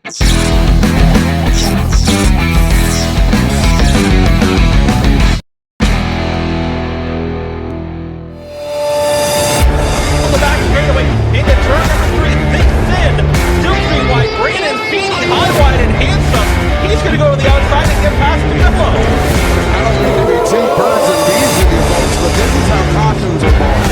On the back straightaway, into turn number 3, thick thin, still 3 wide, Brandon Feeney, high, wide, and handsome. He's going to go to the outside and get past Camillo. I don't mean to be two birds and bees with you folks, but this is how cautions are born.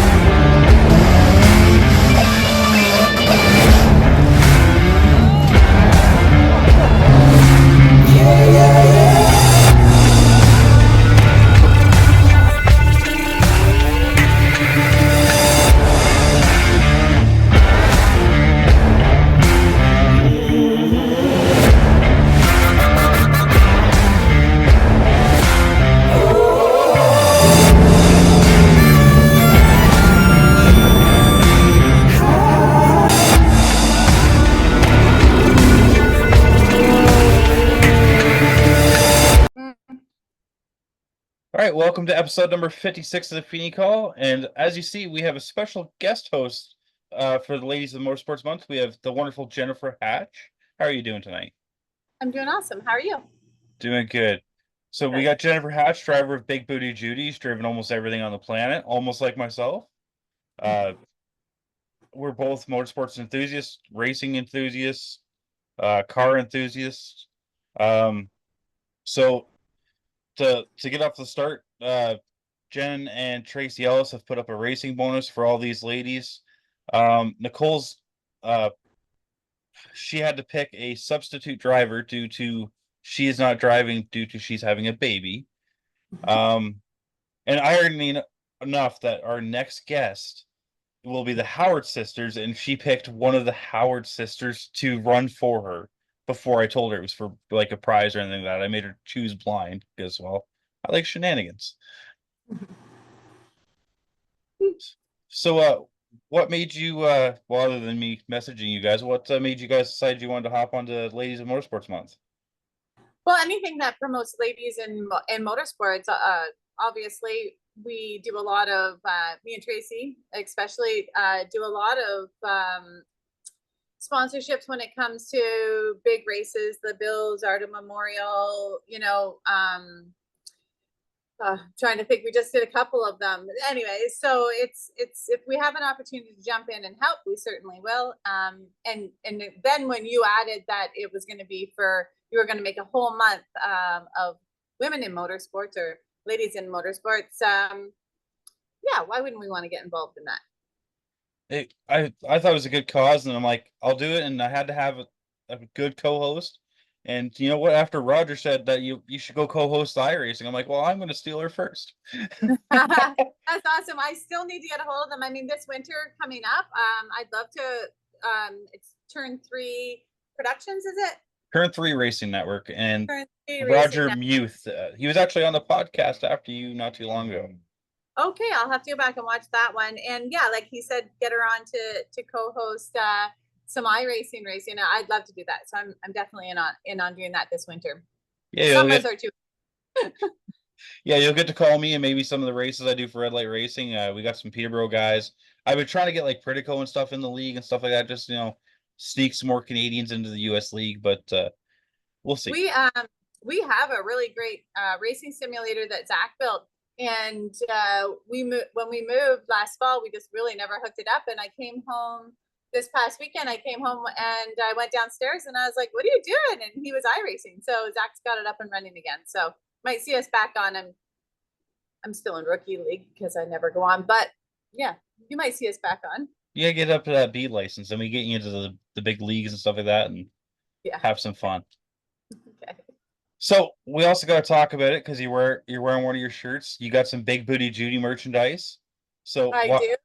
All right, welcome to episode number 56 of the Feeney Call. And as you see, we have a special guest host for the Ladies of Motorsports Month. We have the wonderful Jennifer Hatch. How are you doing tonight? I'm doing awesome. How are you? Doing good. So we got Jennifer Hatch, driver of Big Booty Judy's, driven almost everything on the planet, almost like myself. We're both motorsports enthusiasts, racing enthusiasts, car enthusiasts. So to get off the start, Jen and Tracy Ellis have put up a racing bonus for all these ladies. Nicole's she had to pick a substitute driver due to she is not driving due to she's having a baby. And irony enough that our next guest will be the Howard sisters, and she picked one of the Howard sisters to run for her before I told her it was for like a prize or anything like that. I made her choose blind because, well, I like shenanigans. So, what made you, well, other than me messaging you guys, what made you guys decide you wanted to hop onto Ladies of Motorsports Month? Well, anything that promotes ladies in motorsports, obviously we do a lot of, me and Tracy especially, do a lot of sponsorships when it comes to big races, the Bills, Arda Memorial, trying to think, we just did a couple of them. Anyway, so it's if we have an opportunity to jump in and help, we certainly will. And then when you added that it was going to be you were going to make a whole month of women in motorsports or ladies in motorsports, yeah, why wouldn't we want to get involved in that? I thought it was a good cause, and I'm like, I'll do it, and I had to have a good co-host. And you know what? After Roger said that you should go co-host iRacing, I'm like, well, I'm going to steal her first. That's awesome. I still need to get a hold of them. I mean, this winter coming up, I'd love to. It's Turn 3 Productions, is it? Turn 3 Racing Network, and Roger Muth. He was actually on the podcast after you not too long ago. Okay, I'll have to go back and watch that one. And yeah, like he said, get her on to co-host some iRacing racing. I'd love to do that. So I'm definitely in on doing that this winter. Yeah, summers are too. Yeah, you'll get to call me and maybe some of the races I do for Red Light Racing. We got some Peterborough guys. I've been trying to get like Pritico and stuff in the league and stuff like that. Just sneak some more Canadians into the U.S. league, but we'll see. We have a really great racing simulator that Zach built, and when we moved last fall, we just really never hooked it up. And I came home this past weekend. I came home and I went downstairs and I was like, "What are you doing?" And he was iRacing, so Zach's got it up and running again. So might see us back on. I'm still in rookie league because I never go on, but yeah, you might see us back on. Yeah, get up to that B license, and we get you into the big leagues and stuff like that, and have some fun. Okay. So we also got to talk about it because you're wearing one of your shirts. You got some Big Booty Judy merchandise. So I do.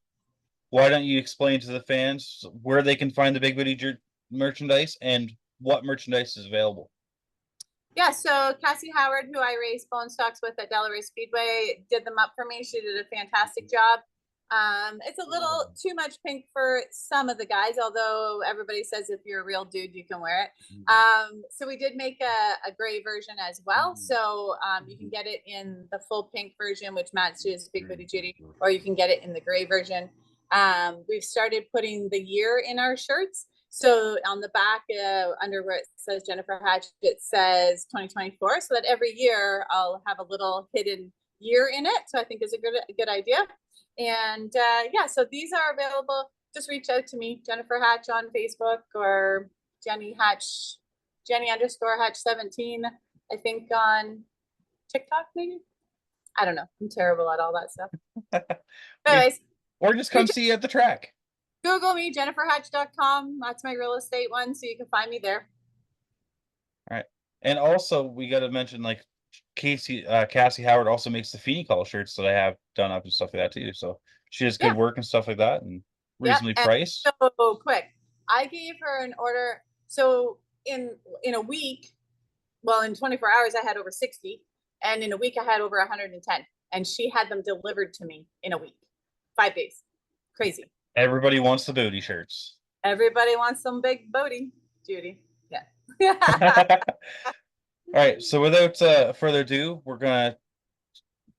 Why don't you explain to the fans where they can find the Big Booty merchandise and what merchandise is available? Yeah, so Cassie Howard, who I race bone stocks with at Delaware Speedway, did them up for me. She did a fantastic job. It's a little too much pink for some of the guys, although everybody says if you're a real dude, you can wear it. So we did make a gray version as well. So you can get it in the full pink version, which matches Big Booty Judy, or you can get it in the gray version. We've started putting the year in our shirts. So on the back, under where it says Jennifer Hatch, it says 2024. So that every year I'll have a little hidden year in it. So I think is a good idea. And yeah, so these are available. Just reach out to me, Jennifer Hatch on Facebook, or Jenny _ Hatch 17. I think on TikTok, maybe. I don't know. I'm terrible at all that stuff. Anyways, or just come see you at the track. Google me, jenniferhatch.com. That's my real estate one, so you can find me there. All right. And also, we got to mention, like, Cassie Howard also makes the Feeney Call shirts that I have done up and stuff like that too. So she does good work and stuff like that, and reasonably priced. So quick, I gave her an order. So in a week, well, in 24 hours, I had over 60, and in a week, I had over 110, and she had them delivered to me in a week, 5 days. Crazy. Everybody wants the booty shirts. Everybody wants some big booty, Judy. Yeah. All right. So without further ado, we're gonna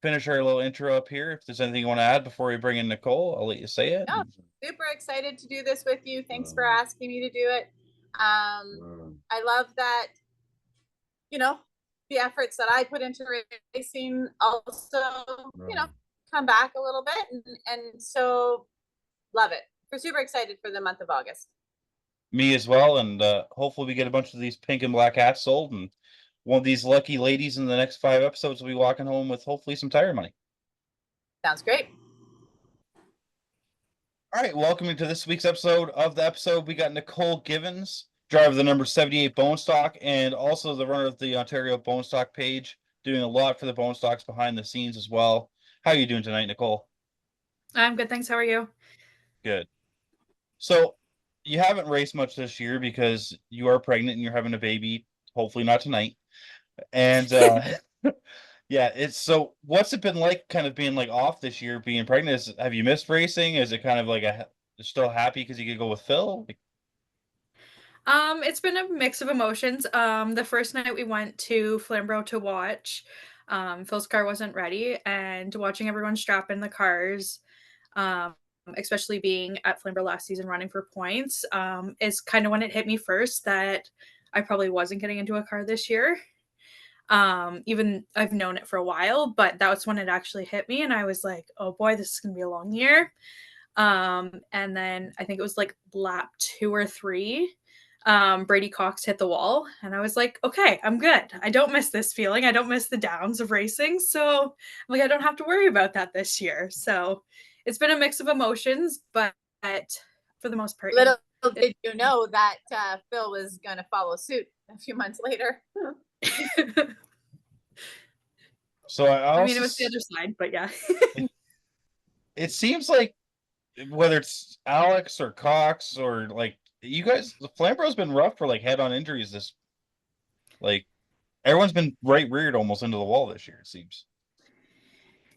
finish our little intro up here. If there's anything you want to add before we bring in Nicole, I'll let you say it. No, super excited to do this with you. Thanks for asking me to do it. I love that, you know, the efforts that I put into racing also, you know, come back a little bit, and so love it. We're super excited for the month of August. Me as well, and hopefully we get a bunch of these pink and black hats sold, and one of these lucky ladies in the next 5 episodes will be walking home with hopefully some tire money. Sounds great. All right, welcome to this week's episode of the episode. We got Nicole Givens, driver of the number 78 Bone Stock, and also the runner of the Ontario Bone Stock page, doing a lot for the Bone Stocks behind the scenes as well. How are you doing tonight, Nicole? I'm good, thanks. How are you? Good. So you haven't raced much this year because you are pregnant and you're having a baby, hopefully not tonight. And yeah, it's so what's it been like kind of being like off this year, being pregnant? Have you missed racing? Is it kind of like still happy because you could go with Phil? It's been a mix of emotions. The first night we went to Flamborough to watch, Phil's car wasn't ready, and watching everyone strap in the cars, especially being at Flamborough last season running for points, is kind of when it hit me first that I probably wasn't getting into a car this year. Even I've known it for a while, but that was when it actually hit me, and I was like, oh boy, this is gonna be a long year. And then I think it was like lap 2 or 3, Brady Cox hit the wall, and I was like, okay, I'm good. I don't miss this feeling. I don't miss the downs of racing. So I'm like, I don't have to worry about that this year. So it's been a mix of emotions, but for the most part, Little did you know that Phil was going to follow suit a few months later. So I mean, it was the other side, but yeah. It seems like whether it's Alex or Cox or like you guys, the Flamborough's been rough for like head-on injuries. This, like, everyone's been right reared almost into the wall this year, it seems.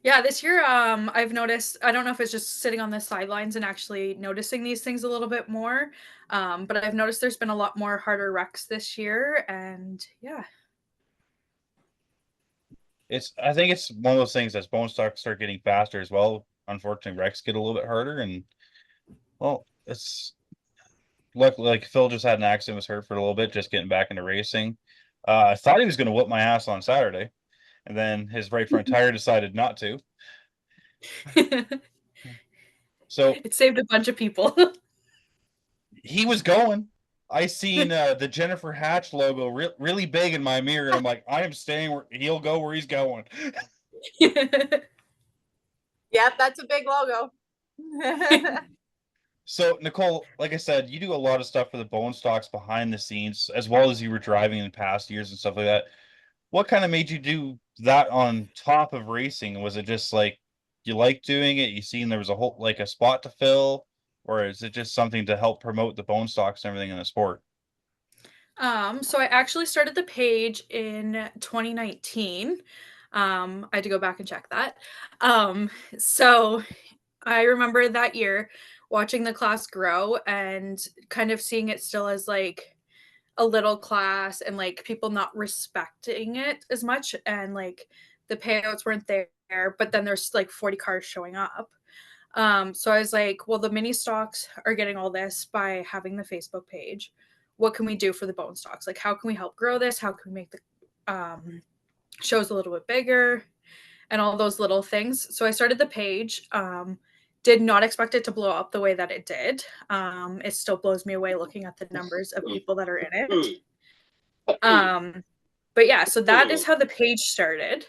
Yeah, this year, I've noticed, I don't know if it's just sitting on the sidelines and actually noticing these things a little bit more, but I've noticed there's been a lot more harder wrecks this year, and yeah. I think it's one of those things as bone stocks start getting faster as well. Unfortunately, wrecks get a little bit harder, and well, it's like Phil just had an accident, was hurt for a little bit, just getting back into racing. I thought he was going to whoop my ass on Saturday, and then his right front tire decided not to. So it saved a bunch of people. He was going. I seen the Jennifer Hatch logo really big in my mirror, and I'm like, I am staying where he'll go where he's going. Yep, that's a big logo. So, Nicole, like I said, you do a lot of stuff for the Bone Stocks behind the scenes, as well as you were driving in past years and stuff like that. What kind of made you do that on top of racing? Was it just like you like doing it? You seen there was a spot to fill, or is it just something to help promote the Bone Stocks and everything in the sport? So I actually started the page in 2019. I had to go back and check that. So I remember that year watching the class grow and kind of seeing it still as like a little class and like people not respecting it as much, and like the payouts weren't there, but then there's like 40 cars showing up. So I was like, well, the mini stocks are getting all this by having the Facebook page. What can we do for the bone stocks? Like, how can we help grow this? How can we make the shows a little bit bigger and all those little things? So I started the page. Did not expect it to blow up the way that it did. It still blows me away looking at the numbers of people that are in it. But yeah, so that is how the page started.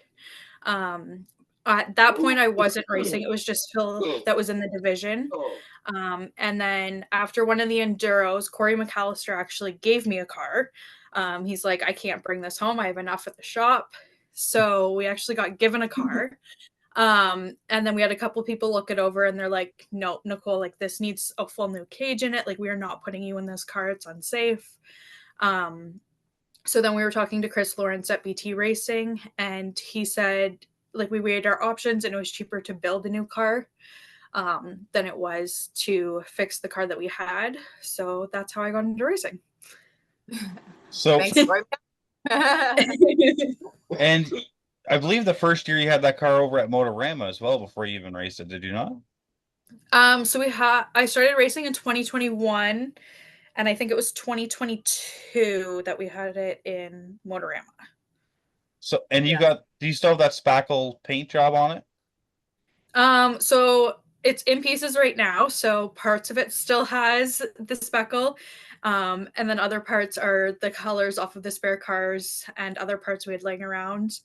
At that point, I wasn't racing. It was just Phil that was in the division. And then after one of the enduros, Corey McAllister actually gave me a car. He's like, I can't bring this home. I have enough at the shop. So we actually got given a car. And then we had a couple people look it over and they're like, no, Nicole, like this needs a full new cage in it. Like we are not putting you in this car. It's unsafe. So then we were talking to Chris Lawrence at BT Racing, and he said, like, we weighed our options and it was cheaper to build a new car than it was to fix the car that we had. So that's how I got into racing. So, Thanks, Corey. and I believe the first year you had that car over at Motorama as well before you even raced it, did you not? So I started racing in 2021, and I think it was 2022 that we had it in Motorama. So, and do you still have that spackle paint job on it? So it's in pieces right now. So parts of it still has the speckle. And then other parts are the colors off of the spare cars and other parts we had laying around.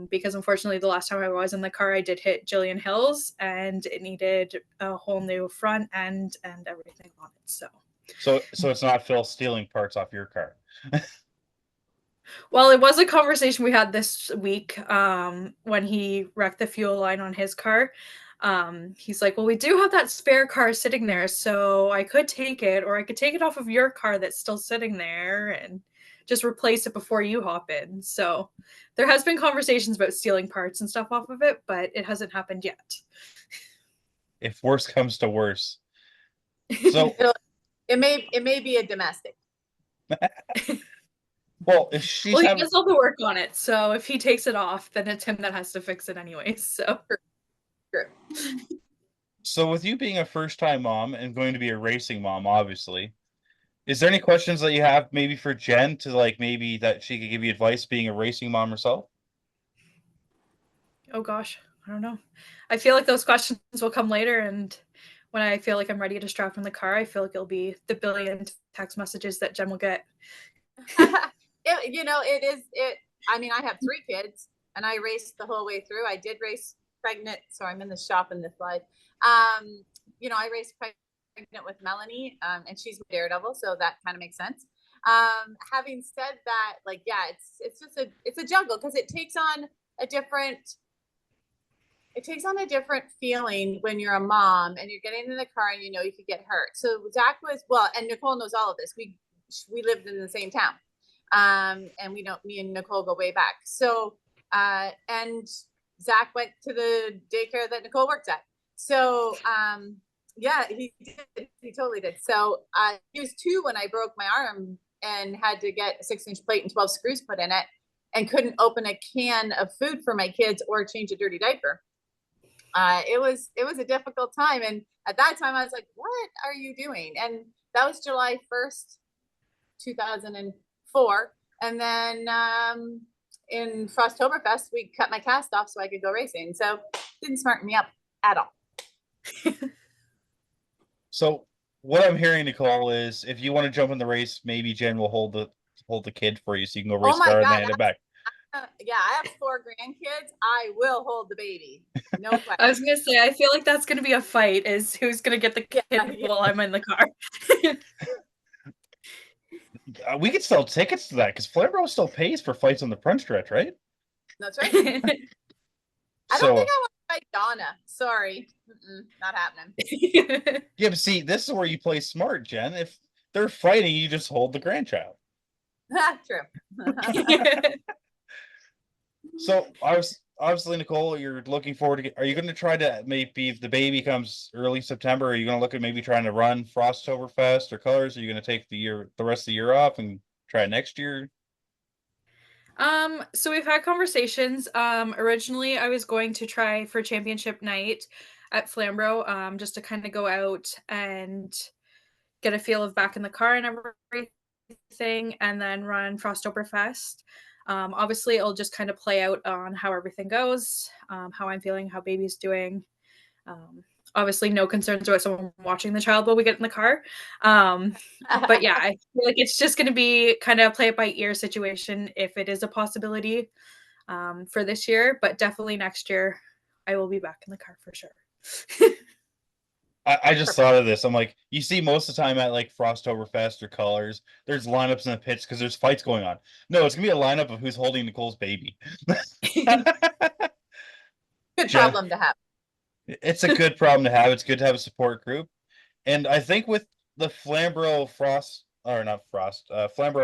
Because unfortunately, the last time I was in the car, I did hit Jillian Hills and it needed a whole new front end and everything on it. So it's not Phil stealing parts off your car. Well, it was a conversation we had this week when he wrecked the fuel line on his car. He's like, well, we do have that spare car sitting there, so I could take it, or I could take it off of your car that's still sitting there and just replace it before you hop in. So there has been conversations about stealing parts and stuff off of it, but it hasn't happened yet. If worse comes to worse. So it may be a domestic. Well, if she's he does all the work on it, so if he takes it off, then it's him that has to fix it anyways. So True. So with you being a first-time mom and going to be a racing mom, obviously, is there any questions that you have maybe for Jen to like maybe that she could give you advice being a racing mom herself? Oh gosh, I don't know. I feel like those questions will come later, and when I feel like I'm ready to strap in the car, I feel like it'll be the billion text messages that Jen will get. I mean, I have 3 kids and I raced the whole way through. I did race pregnant. So I'm in the shop in this slide. I raced pregnant with Melanie and she's my daredevil. So that kind of makes sense. Having said that, it's a juggle because it takes on a different feeling when you're a mom and you're getting in the car and you could get hurt. So Zach and Nicole knows all of this. We lived in the same town. And me and Nicole go way back. So, and Zach went to the daycare that Nicole worked at. So, he did. He totally did. So, he was 2 when I broke my arm and had to get a 6-inch plate and 12 screws put in it and couldn't open a can of food for my kids or change a dirty diaper. It was a difficult time. And at that time I was like, what are you doing? And that was July 1st, 2004. And then in Frosttoberfest, we cut my cast off so I could go racing. So didn't smarten me up at all. So what I'm hearing, Nicole, is if you want to jump in the race, maybe Jen will hold the kid for you so you can go race car and hand it back. I have 4 grandkids. I will hold the baby. No question. I was gonna say, I feel like that's gonna be a fight, is who's gonna get the kid while I'm in the car. We could sell tickets to that because Flamborough still pays for fights on the front stretch, right? That's right. I don't think I want to fight Donna. Sorry. Not happening. Yeah, but see, this is where you play smart, Jen. If they're fighting, you just hold the grandchild. True. So obviously, Nicole, you're looking forward to are you going to try to maybe if the baby comes early September, are you going to look at maybe trying to run Frosttoberfest or Colors? Are you going to take the rest of the year off and try it next year? So we've had conversations. Originally I was going to try for championship night. at Flamborough, just to kind of go out and get a feel of back in the car and everything, and then run Frosttoberfest. Obviously, it'll just kind of play out on how everything goes, how I'm feeling, how baby's doing. Obviously, no concerns about someone watching the child while we get in the car. But yeah, I feel like it's just going to be kind of play it by ear situation if it is a possibility for this year. But definitely next year, I will be back in the car for sure. I just thought of this. I'm like, you see most of the time at like Frosttoberfest or Colors, there's lineups in the pits because there's fights going on. No, it's gonna be a lineup of who's holding Nicole's baby. Good problem to have. It's a good problem to have. It's good to have a support group. And I think with the Flamborough Flamborough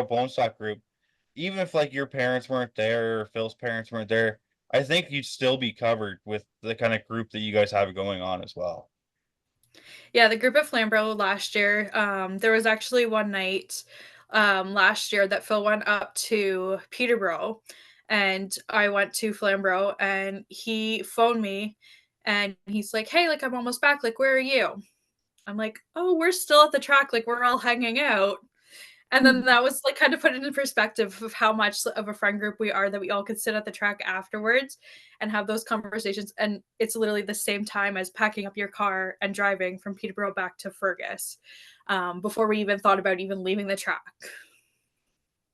Bone Stock group, even if like your parents weren't there or Phil's parents weren't there, I think you'd still be covered with the kind of group that you guys have going on as well. Yeah, the group at Flamborough last year, there was actually one night last year that Phil went up to Peterborough and I went to Flamborough and he phoned me and he's like, "Hey, like I'm almost back. Like, where are you?" I'm like, "Oh, we're still at the track. Like, we're all hanging out." And then that was like kind of put it in perspective of how much of a friend group we are that we all could sit at the track afterwards and have those conversations. And it's literally the same time as packing up your car and driving from Peterborough back to Fergus before we even thought about even leaving the track.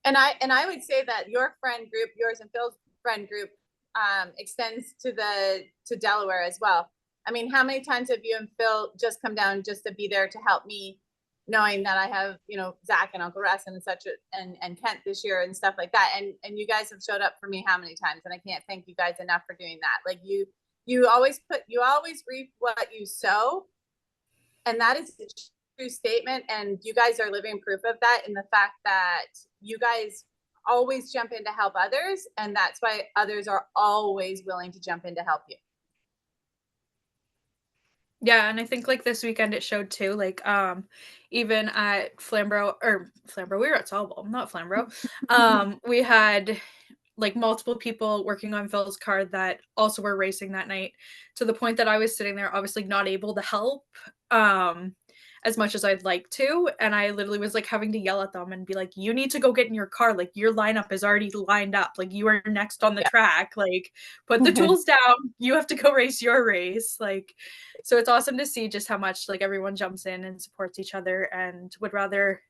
And I would say that your friend group, yours and Phil's friend group, extends to Delaware as well. I mean, how many times have you and Phil just come down just to be there to help me, knowing that I have, you know, Zach and Uncle Russ and and Kent this year and stuff like that. And you guys have showed up for me how many times, and I can't thank you guys enough for doing that. Like you always reap what you sow. And that is a true statement. And you guys are living proof of that in the fact that you guys always jump in to help others. And that's why others are always willing to jump in to help you. Yeah, and I think like this weekend it showed too. Like even at Flamborough, we were at Sawball, not Flamborough. We had like multiple people working on Phil's car that also were racing that night, to the point that I was sitting there obviously not able to help as much as I'd like to. And I literally was like having to yell at them and be like, "You need to go get in your car. Like your lineup is already lined up. Like you are next on the track. Like put the tools down. You have to go race your race." Like, so it's awesome to see just how much like everyone jumps in and supports each other and would rather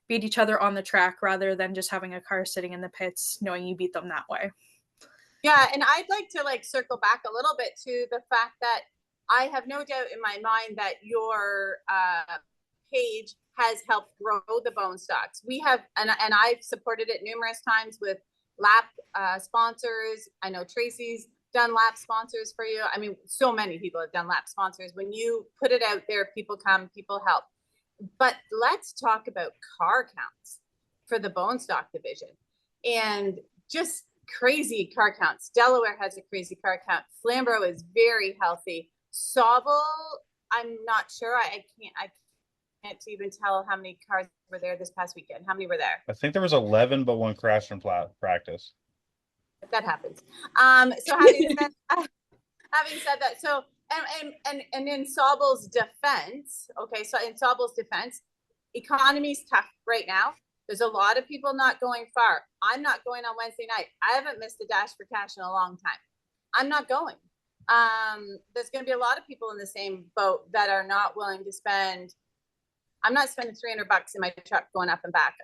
beat each other on the track rather than just having a car sitting in the pits knowing you beat them that way. Yeah, and I'd like to like circle back a little bit to the fact that I have no doubt in my mind that your page has helped grow the bone stocks. We have, and I've supported it numerous times with lap sponsors. I know Tracy's done lap sponsors for you. I mean, so many people have done lap sponsors. When you put it out there, people come, people help. But let's talk about car counts for the bone stock division and just crazy car counts. Delaware has a crazy car count. Flamborough is very healthy. Sawball, I'm not sure. I can't even tell how many cars were there this past weekend. How many were there? I think there was 11, but one crashed in practice. That happens. So having said that, so and in Sawball's defense, okay, so in Sawball's defense, economy's tough right now. There's a lot of people not going far. I'm not going on Wednesday night. I haven't missed a dash for cash in a long time. I'm not going. There's going to be a lot of people in the same boat that are not willing to spend. I'm not spending $300 in my truck going up and back.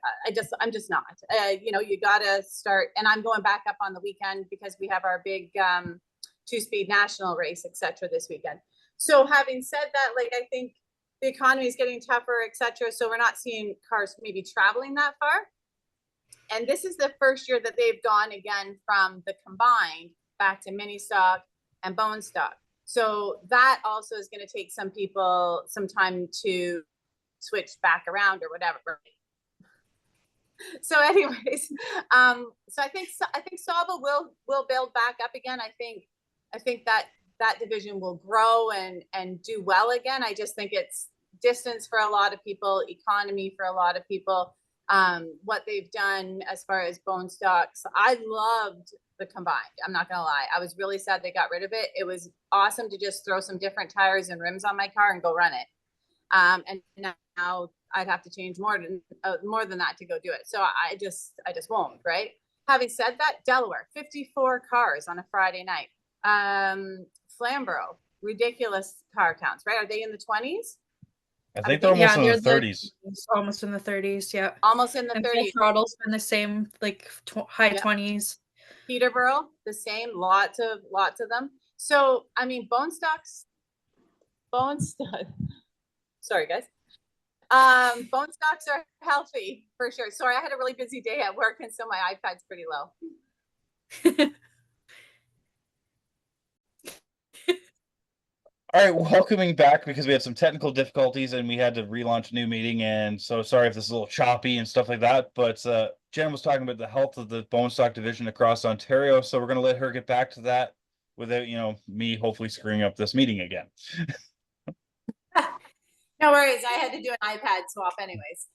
I'm just not. You know, you got to start. And I'm going back up on the weekend because we have our big 2-speed national race, etc. this weekend. So having said that, like, I think the economy is getting tougher, etc. So we're not seeing cars maybe traveling that far. And this is the first year that they've gone again from the combined back to mini stock and bone stock. So that also is going to take some people some time to switch back around or whatever. So anyways, so I think Sawball will build back up again. I think that division will grow and do well again. I just think it's distance for a lot of people, economy for a lot of people. what they've done as far as bone stocks. I loved the combined. I'm not gonna lie. I was really sad they got rid of it. It was awesome to just throw some different tires and rims on my car and go run it. And now I'd have to change more than that to go do it. So I just won't, right? Having said that, Delaware, 54 cars on a Friday night. Flamborough, ridiculous car counts, right? Are they in the 20s? I think they're almost in they're the 30s. almost in the 30s. Yeah. Almost in the And 30s. Throttle's been the same, like high 20s. Peterborough, the same, lots of them. So, I mean, bone stocks, sorry guys. Bone stocks are healthy for sure. Sorry, I had a really busy day at work and so my iPad's pretty low. All right, welcoming back because we had some technical difficulties and we had to relaunch a new meeting. And so sorry if this is a little choppy and stuff like that. But Jen was talking about the health of the bone stock division across Ontario. So we're going to let her get back to that without, me hopefully screwing up this meeting again. No worries. I had to do an iPad swap anyways.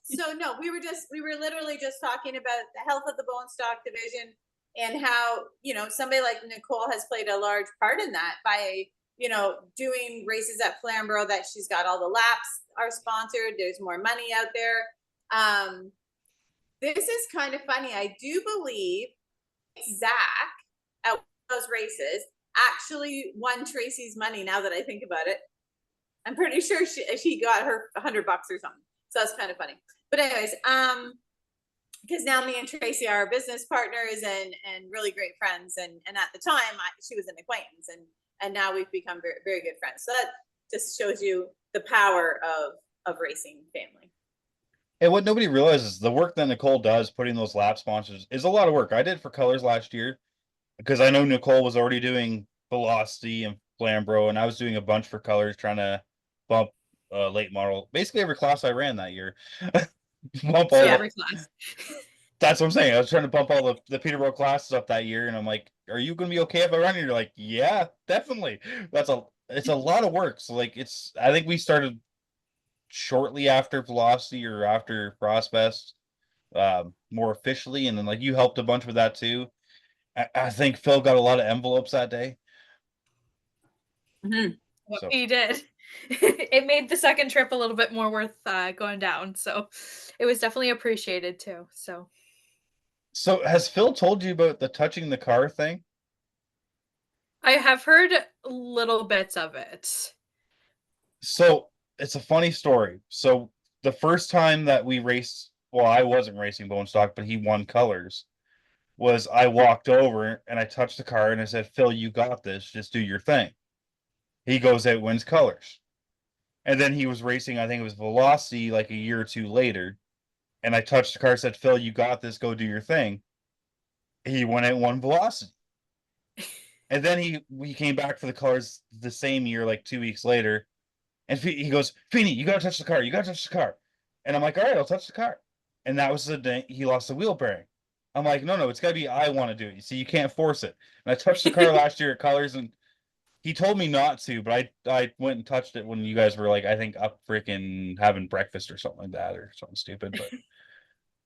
So no, we were literally just talking about the health of the bone stock division and how, somebody like Nicole has played a large part in that by, doing races at Flamborough, that she's got all the laps are sponsored. There's more money out there. This is kind of funny. I do believe Zach at those races actually won Tracy's money. Now that I think about it, I'm pretty sure she got her $100 or something. So that's kind of funny. But anyways, because now me and Tracy are business partners and really great friends. And at the time, she was an acquaintance, and now we've become very, very good friends. So that just shows you the power of racing family. And what nobody realizes, the work that Nicole does putting those lap sponsors is a lot of work. I did for Colors last year because I know Nicole was already doing Velocity and Flamborough, and I was doing a bunch for Colors trying to bump late model. Basically every class I ran that year. Bump all Every class. That's what I'm saying. I was trying to bump all the Peterborough classes up that year, and I'm like, "Are you going to be okay if I run?" And you're like, "Yeah, definitely." It's a lot of work. So like, I think we started shortly after Velocity or after Frostfest, more officially, and then like you helped a bunch with that too. I think Phil got a lot of envelopes that day. Mm-hmm. So. He did. It made the second trip a little bit more worth going down. So it was definitely appreciated too. So has Phil told you about the touching the car thing? I have heard little bits of it. So it's a funny story. So the first time that we raced, well, I wasn't racing bone stock, but he won Colors, was I walked over and I touched the car and I said, "Phil, you got this. Just do your thing." He goes out, wins Colors. And then he was racing, I think it was Velocity, like a year or two later. And I touched the car, said, "Phil, you got this. Go do your thing." He went out and won Velocity. And then we came back for the Colors the same year, like 2 weeks later. And he goes, "Feeney, you got to touch the car. You got to touch the car." And I'm like, "All right, I'll touch the car." And that was the day he lost the wheel bearing. I'm like, no, it's got to be I want to do it. You see, you can't force it. And I touched the car last year at Colors, and he told me not to, but I went and touched it when you guys were like, I think up freaking having breakfast or something like that or something stupid.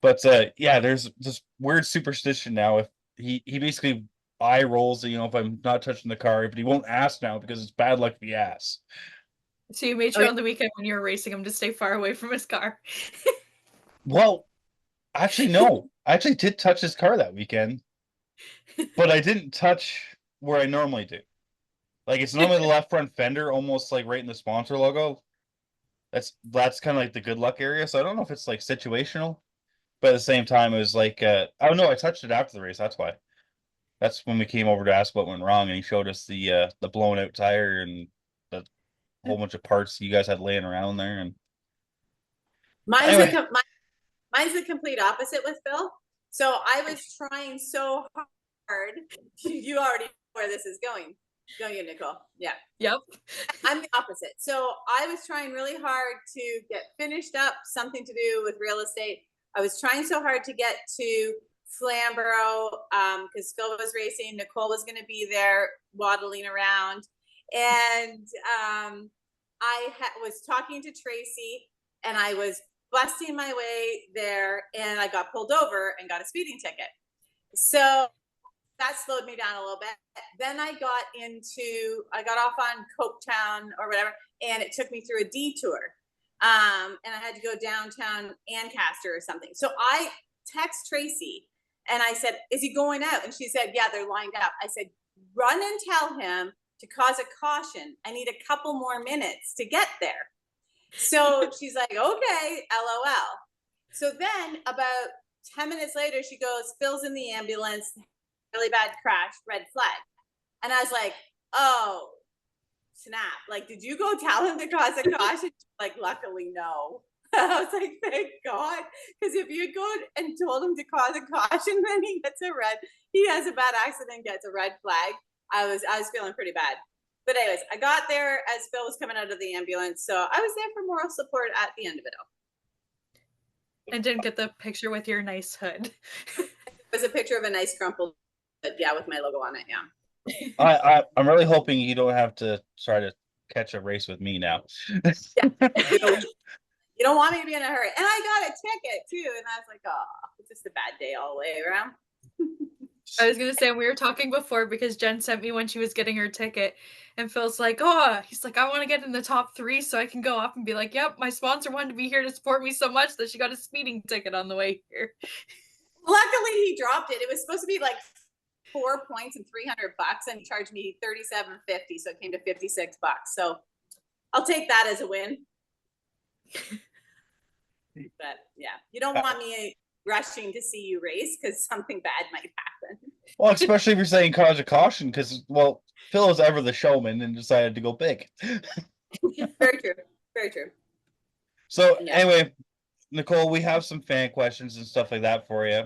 But yeah, there's this weird superstition now. If he basically eye rolls, if I'm not touching the car, but he won't ask now because it's bad luck if he asks. So you made sure on the weekend when you were racing him to stay far away from his car. Well, actually, no. I actually did touch his car that weekend, but I didn't touch where I normally do. Like, it's normally the left front fender, almost like right in the sponsor logo. That's kind of like the good luck area. So I don't know if it's like situational, but at the same time, it was like, oh no, I touched it after the race. That's why. That's when we came over to ask what went wrong, and he showed us the blown out tire and the whole bunch of parts you guys had laying around there. And mine's the complete opposite with Phil. So I was trying so hard. You already know where this is going. Don't you, Nicole? Yeah. Yep. I'm the opposite. So I was trying really hard to get finished up, something to do with real estate. I was trying so hard to get to Flamborough because Phil was racing. Nicole was going to be there waddling around. And I was talking to Tracy, and I was busting my way there, and I got pulled over and got a speeding ticket. So that slowed me down a little bit. Then I got off on Coketown or whatever, and it took me through a detour. And I had to go downtown Ancaster or something. So I text Tracy and I said, is he going out? And she said, yeah, they're lined up. I said, run and tell him to cause a caution. I need a couple more minutes to get there. So she's like, okay, LOL. So then about 10 minutes later, she goes, Phil's in the ambulance, really bad crash, red flag. And I was like, oh, snap. Like, did you go tell him to cause a caution? Like, luckily, no. I was like, thank God. Because if you go and told him to cause a caution, then he has a bad accident, gets a red flag. I was feeling pretty bad. But anyways, I got there as Phil was coming out of the ambulance. So I was there for moral support at the end of it all. And didn't get the picture with your nice hood. It was a picture of a nice crumpled hood, yeah, with my logo on it, yeah. I'm really hoping you don't have to try to catch a race with me now. Yeah. You don't want me to be in a hurry. And I got a ticket too. And I was like, oh, it's just a bad day all the way around. I was going to say, we were talking before because Jen sent me when she was getting her ticket. And Phil's like, he's like, I want to get in the top 3 so I can go up and be like, yep, my sponsor wanted to be here to support me so much that she got a speeding ticket on the way here. Luckily, he dropped it. It was supposed to be like 4 points and $300, and he charged me $37.50, so it came to $56. So I'll take that as a win. But yeah, you don't want me rushing to see you race because something bad might happen. Well, especially if you're saying cause a caution, because Phil is ever the showman and decided to go big. Very true. Very true. So Yeah. anyway, Nicole, we have some fan questions and stuff like that for you.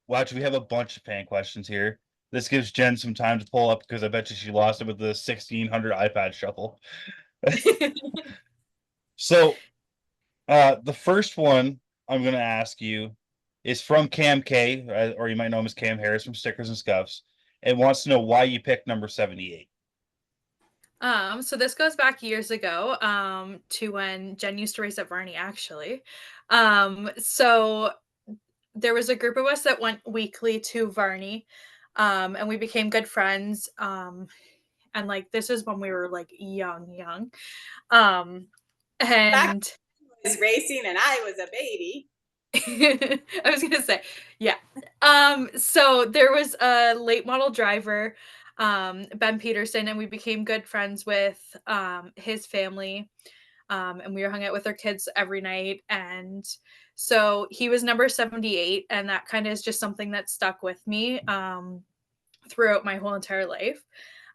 Well, actually, we have a bunch of fan questions here. This gives Jen some time to pull up because I bet you she lost it with the 1600 iPad shuffle. So the first one I'm going to ask you is from Cam K, or you might know him as Cam Harris from Stickers and Scuffs, and wants to know why you picked number 78. So this goes back years ago, to when Jen used to race at Varney, actually. So there was a group of us that went weekly to Varney, and we became good friends. And like, this is when we were like young. And I was racing and I was a baby. I was gonna say, yeah. So there was a late model driver, Ben Peterson, and we became good friends with his family. And we were hung out with their kids every night. And so he was number 78, and that kind of is just something that stuck with me throughout my whole entire life.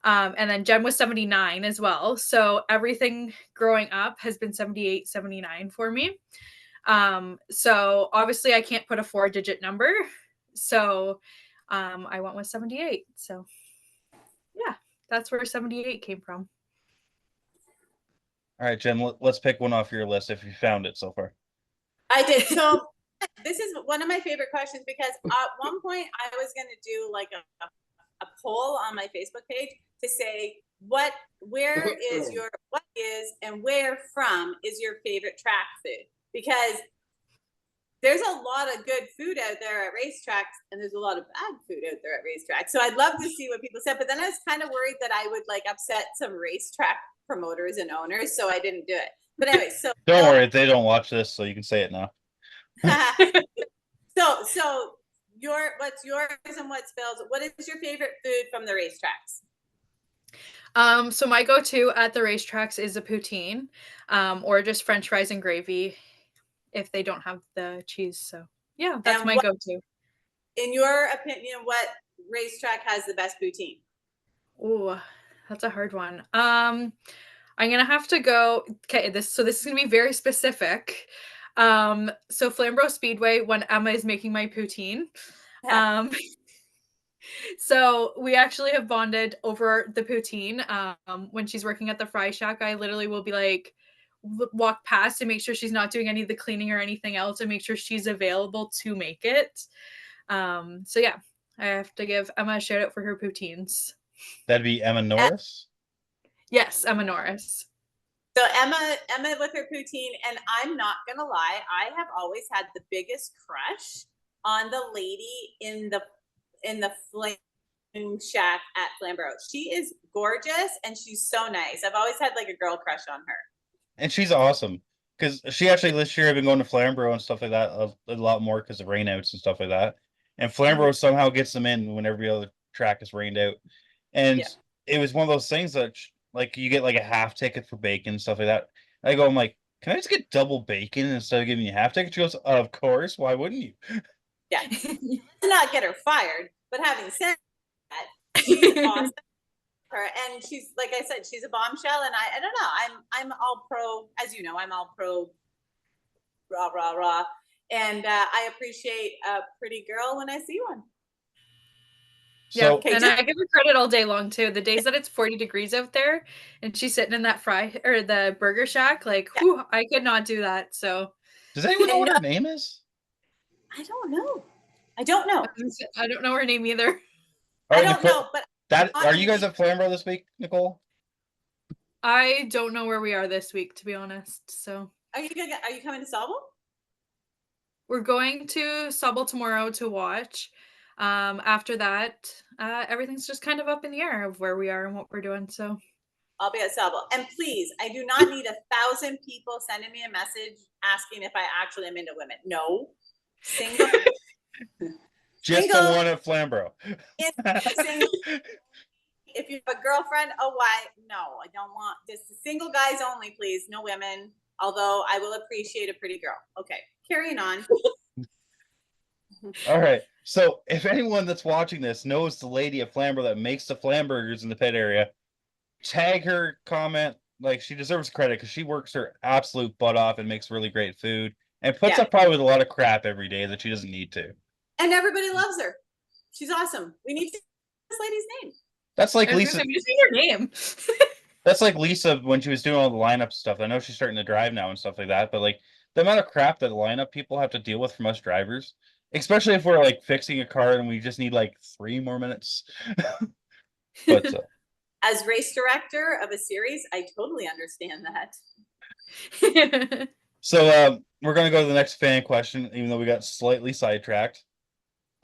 And then Jen was 79 as well. So everything growing up has been 78, 79 for me. So obviously I can't put a 4-digit number. So I went with 78. So yeah, that's where 78 came from. All right, Jen, let's pick one off your list if you found it so far. I did. So this is one of my favorite questions because at one point I was going to do like a poll on my Facebook page to say what is and where from is your favorite track food? Because there's a lot of good food out there at racetracks and there's a lot of bad food out there at racetracks. So I'd love to see what people said, but then I was kind of worried that I would like upset some racetrack promoters and owners, so I didn't do it. But anyway, so don't worry, they don't watch this, so you can say it now. So what's yours and what's Phil's? What is your favorite food from the racetracks? So my go-to at the racetracks is a poutine, or just French fries and gravy if they don't have the cheese. So yeah, that's my go-to. In your opinion, what racetrack has the best poutine? Oh, that's a hard one. I'm gonna have to go. Okay, this is gonna be very specific. So Flamborough Speedway when Emma is making my poutine. So we actually have bonded over the poutine. When she's working at the fry shack, I literally will be like, walk past and make sure she's not doing any of the cleaning or anything else and make sure she's available to make it. So yeah, I have to give Emma a shout out for her poutines. That'd be Emma Norris? Yes, Emma Norris. So Emma with her poutine, and I'm not gonna lie, I have always had the biggest crush on the lady in the flame shack at Flamborough. She is gorgeous and she's so nice. I've always had like a girl crush on her. And she's awesome because she actually this year have been going to Flamborough and stuff like that a lot more because of rainouts and stuff like that. And Flamborough somehow gets them in when every other track is rained out. And Yeah. it was one of those things that like you get like a half ticket for bacon and stuff like that. I'm like, can I just get double bacon instead of giving you a half ticket? She goes, of course, why wouldn't you? Yeah. To not get her fired, but having said that, she's awesome. Her and she's like I said, she's a bombshell, and I don't know. I'm all pro, as you know, I'm all pro rah rah rah, and I appreciate a pretty girl when I see one. Yeah, So Okay, and just I give her credit all day long too. The days that it's 40 degrees out there and she's sitting in that fry or the burger shack, like, Yeah. whew, I could not do that. So does anyone know what No. her name is? I don't know. I don't know. I don't know her name either. All I right, don't Nicole, know, but that on are a you guys meet- at Flamborough this week, Nicole? I don't know where we are this week, to be honest. So are you coming to Sauble? we're going to Subble tomorrow to watch. After that, everything's just kind of up in the air of where we are and what we're doing. So I'll be at Sauble. And please, I do not need 1,000 people sending me a message asking if I actually am into women. No. Single. Just Single. the one at Flamborough. Single. If you have a girlfriend, oh why? No, I don't want this. Single guys only, please. No women. Although I will appreciate a pretty girl. Okay, carrying on. All right. So if anyone that's watching this knows the lady at Flamborough that makes the Flamburgers in the pit area, tag her, comment. Like, she deserves credit because she works her absolute butt off and makes really great food and puts Yeah. up probably with a lot of crap every day that she doesn't need to. And everybody loves her. She's awesome. We need to this lady's name. That's like I was Lisa. gonna say, we just need her name. That's like Lisa when she was doing all the lineup stuff. I know she's starting to drive now and stuff like that, but like the amount of crap that lineup people have to deal with from us drivers, especially if we're like fixing a car and we just need like 3 more minutes. But As race director of a series, I totally understand that. so we're gonna go to the next fan question, even though we got slightly sidetracked.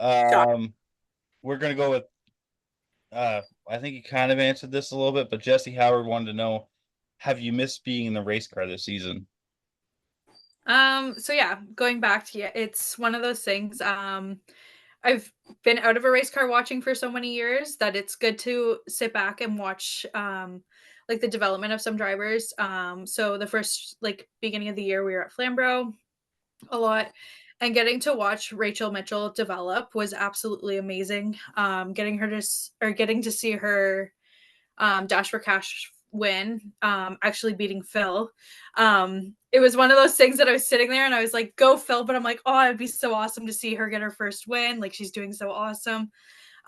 We're gonna go with I think you kind of answered this a little bit, but Jesse Howard wanted to know, have you missed being in the race car this season? So yeah, going back to it's one of those things. I've been out of a race car watching for so many years that it's good to sit back and watch like the development of some drivers. So the first like beginning of the year we were at Flamborough a lot, and getting to watch Rachel Mitchell develop was absolutely amazing. Getting to see her Dash for Cash win, actually beating Phil. It was one of those things that I was sitting there and I was like, go Phil, but I'm like, oh, it'd be so awesome to see her get her first win. Like, she's doing so awesome.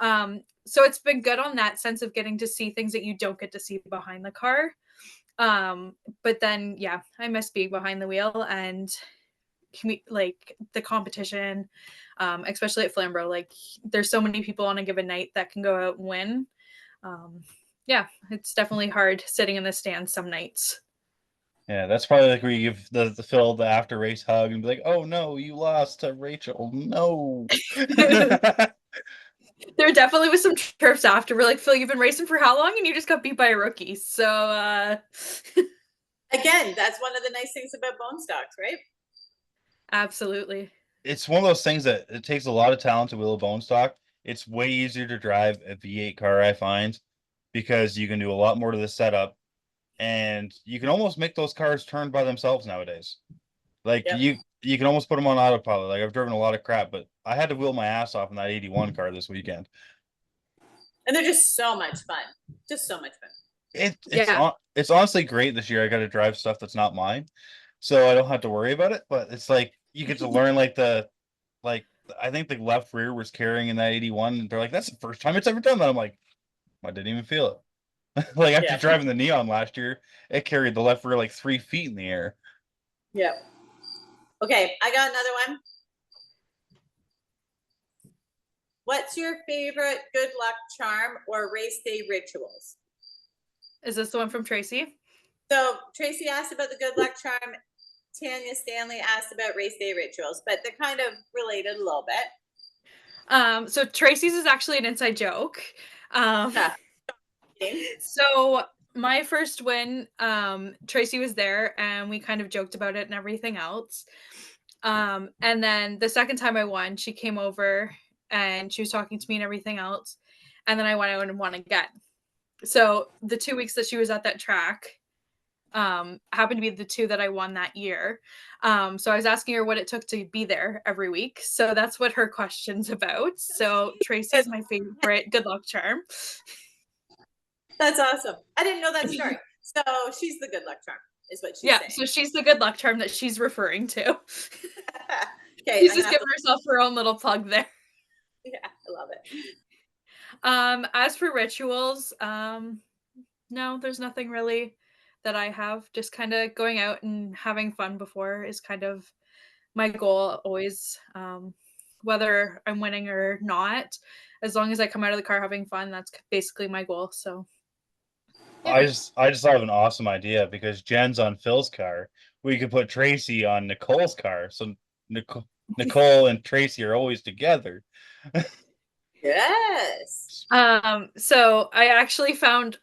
So it's been good on that sense of getting to see things that you don't get to see behind the car. But then yeah, I miss being behind the wheel and like the competition, especially at Flamborough. Like, there's so many people on a given night that can go out and win. Yeah, it's definitely hard sitting in the stands some nights. Yeah, that's probably like where you give the Phil the after race hug and be like, "Oh no, you lost to Rachel." No. There definitely was some chirps after. We're like, Phil, you've been racing for how long, and you just got beat by a rookie. So Again, that's one of the nice things about bone stocks, right? absolutely. It's one of those things that it takes a lot of talent to wheel a bone stock. It's way easier to drive a V8 car, I find, because you can do a lot more to the setup, and you can almost make those cars turn by themselves nowadays. Like Yep. you can almost put them on autopilot. Like, I've driven a lot of crap, but I had to wheel my ass off in that 81 car this weekend. And they're just so much fun. Just so much fun. It's honestly great this year. I got to drive stuff that's not mine, so I don't have to worry about it. But it's like you get to learn like I think the left rear was carrying in that 81, and they're like, that's the first time it's ever done that. I'm like, I didn't even feel it. Like, after driving the Neon last year, it carried the left rear like 3 feet in the air. Yep. Okay, I got another one. What's your favorite good luck charm or race day rituals? Is this the one from Tracy? So Tracy asked about the good luck charm. Tanya Stanley asked about race day rituals, but they're kind of related a little bit. So Tracy's is actually an inside joke. Yeah. So my first win, Tracy was there and we kind of joked about it and everything else. And then the second time I won, she came over and she was talking to me and everything else. And then I went out and won again. So the 2 weeks that she was at that track happened to be the 2 that I won that year. So I was asking her what it took to be there every week. So that's what her question's about. So Tracy's my favorite good luck charm. That's awesome. I didn't know that story. So she's the good luck charm, is what she's saying. So she's the good luck charm that she's referring to. Okay, She's just giving herself her own little plug there. Yeah, I love it. As for rituals, no, there's nothing really that I have. Just kind of going out and having fun before is kind of my goal always. Whether I'm winning or not, as long as I come out of the car having fun, that's basically my goal. So I just thought of an awesome idea because Jen's on Phil's car. We could put Tracy on Nicole's car. So Nicole and Tracy are always together. Yes. So I actually found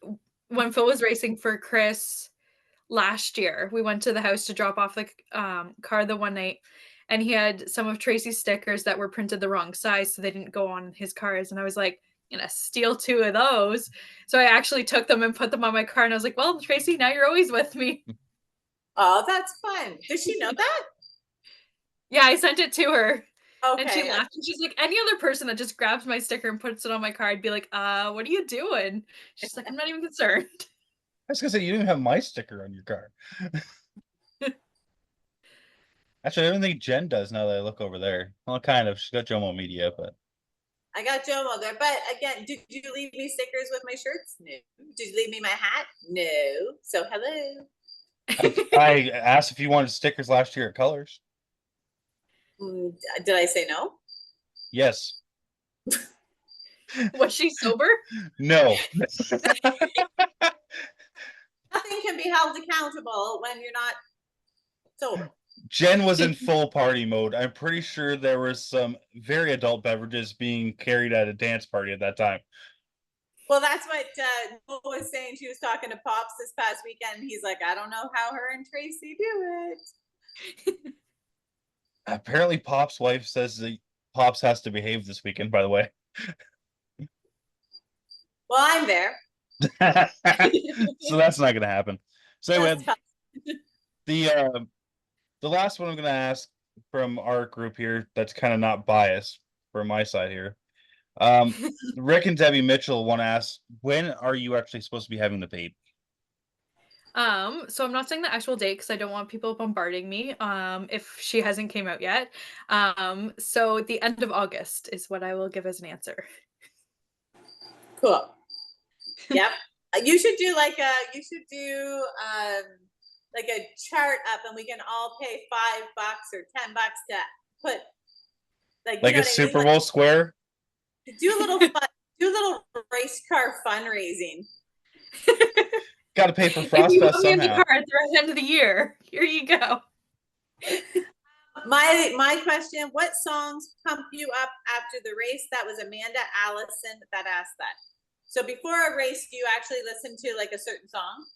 when Phil was racing for Chris last year, we went to the house to drop off the car the one night, and he had some of Tracy's stickers that were printed the wrong size, so they didn't go on his cars. And I was like, I'm gonna steal 2 of those. So I actually took them and put them on my car, and I was like, well, Tracy, now you're always with me. Oh, that's fun. Does she know that? Yeah, I sent it to her. Okay. And she laughed and she's like, any other person that just grabs my sticker and puts it on my car, I'd be like, what are you doing? She's like, I'm not even concerned. I was gonna say you didn't have my sticker on your car. Actually, I don't think Jen does now that I look over there. Well, kind of. She's got Jomo Media, but I got Jomo there. But again, did you leave me stickers with my shirts? No. Did you leave me my hat? No. So hello. I asked if you wanted stickers last year at Colors. Did I say no? Yes. Was she sober? No. Nothing can be held accountable when you're not sober. Jen was in full party mode. I'm pretty sure there was some very adult beverages being carried at a dance party at that time. Well, that's what Nicole was saying. She was talking to Pops this past weekend. He's like, I don't know how her and Tracy do it. Apparently, Pop's wife says that Pops has to behave this weekend, by the way. Well, I'm there. So that's not going to happen. So anyway, the last one I'm going to ask from our group here that's kind of not biased from my side here. Rick and Debbie Mitchell want to ask, when are you actually supposed to be having the baby? So I'm not saying the actual date because I don't want people bombarding me if she hasn't came out yet. So the end of August is what I will give as an answer. Cool. Yep. You should do like a chart up, and we can all pay $5 or $10 to put like a Super Bowl square. Do a little fun, do a little race car fundraising. Got to pay for Frost Fest somehow. In the car at the end of the year. Here you go. My question: what songs pump you up after the race? That was Amanda Allison that asked that. So before a race, do you actually listen to like a certain song?